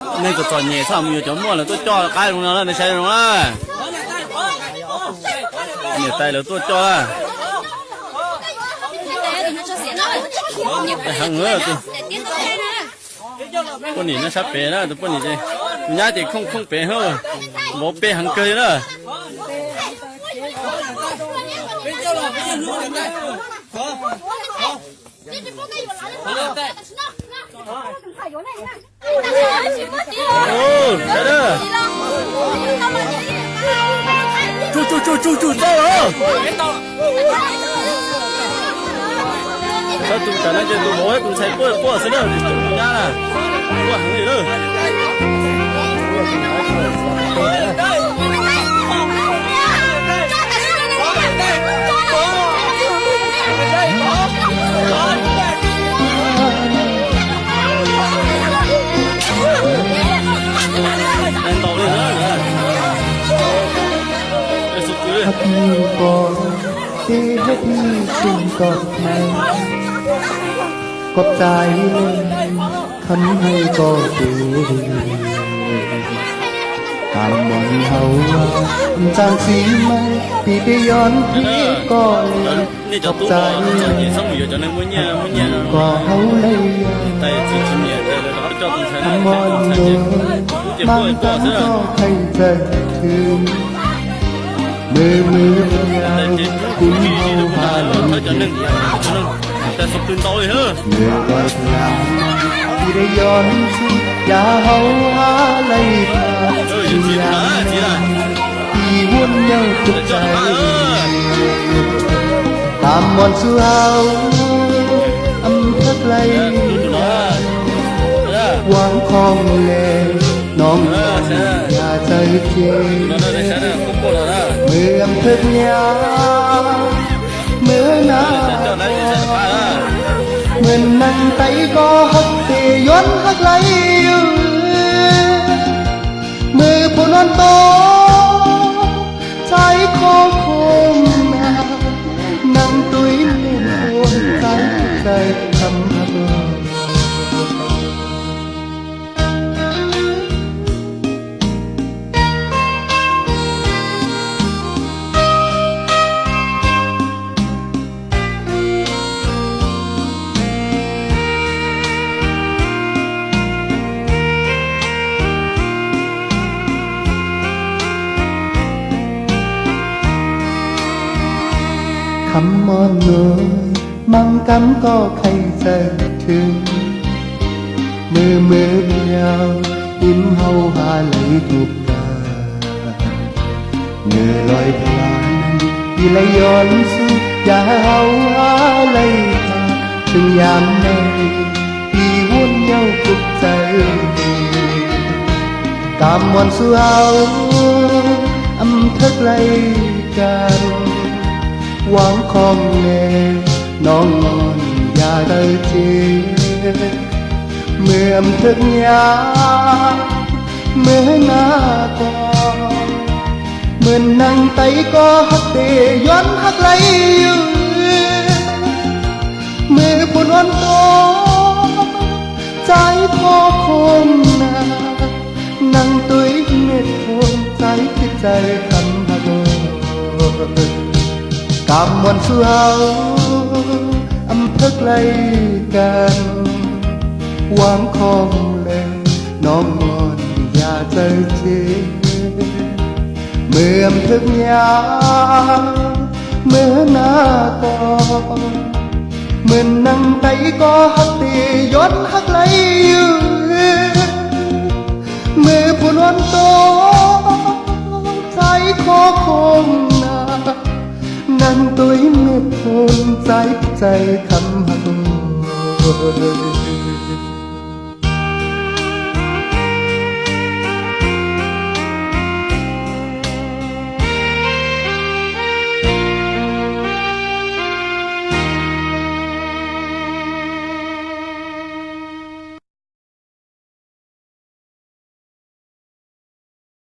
那个专业上面就摸了，都叫改容了，那谁容了？你带了都叫了。hàng nữa con này nó sắp bể đó, con này đây, nhà thì không bể hơn, một bể hàng cây nữa. Ồ, đây đó. Chú sao rồi? Sao tụi cả nó chơi tụi bố ấy, tụi thấy bố sẽ đâu, tụi nhá là bố hàng gì đâu. Anh tàu lên nữa nữa. Để sụp dưới. Hấp như con, thế hết sinh còn này. กดใจคันให้ก็ดูตามมองเฮาจางสีไม่พี่ไปย้อนพี่ก็เลยกดใจก็เฮาเลยทำมอนโดนบางครั้งก็ให้ใจถึงมือยาวคุณเฮาพาลงแต่สกุลโตเลยเฮ้อ เมื่อก่อนหลังที่ได้ย้อนสุดอย่าเฮาหาไหลผ่านสิ่งอย่างที่วนเย้าทุกใจตามมอนสู่เฮาอำเภอไกลหวังคองแลน้องอย่าใจเจ็บเมื่ออำเภอยาเมื่อนาเหมือนนั่งไตก็หักเตย้อนหักไหลอยู่มือผู้นอนโตใจคอคมนานั่งตุยเล่นโอนใจทำหักคำมอนเนยบางกำก็ใครจะถึงมือยาวยิ้มเฮาหาไหลทุกตาเงื่อลอยพลานที่ไหลย้อนสู่อย่าเฮาหาไหลทางถึงยามใดที่วนเย้าทุกใจตามมอนสู่เฮาอำเภอไกลกันหวังคองแน่น้องนอนอย่าได้เจ็บเมื่ออำเภอยาเมื่อหน้าก่อนเหมือนนั่งไตก็หักเตย้อนหักไหลอยู่มือผู้นอนโตใจพอคมนานั่งตุยเม็ดโคนใจคิดใจคำหักกำวันสู่เฮาอำเภอไกลกันหวังคองเลยน้องมอนอย่าใจเจ็บเมื่ออำเภอยาเมื่อหน้าก่อนเหมือนนั่งไตก็หักเตย้อนหักไหลอยู่มือผู้นอนโตใจคอคงนานั่งตุยเม็ดโคนใจคำหัก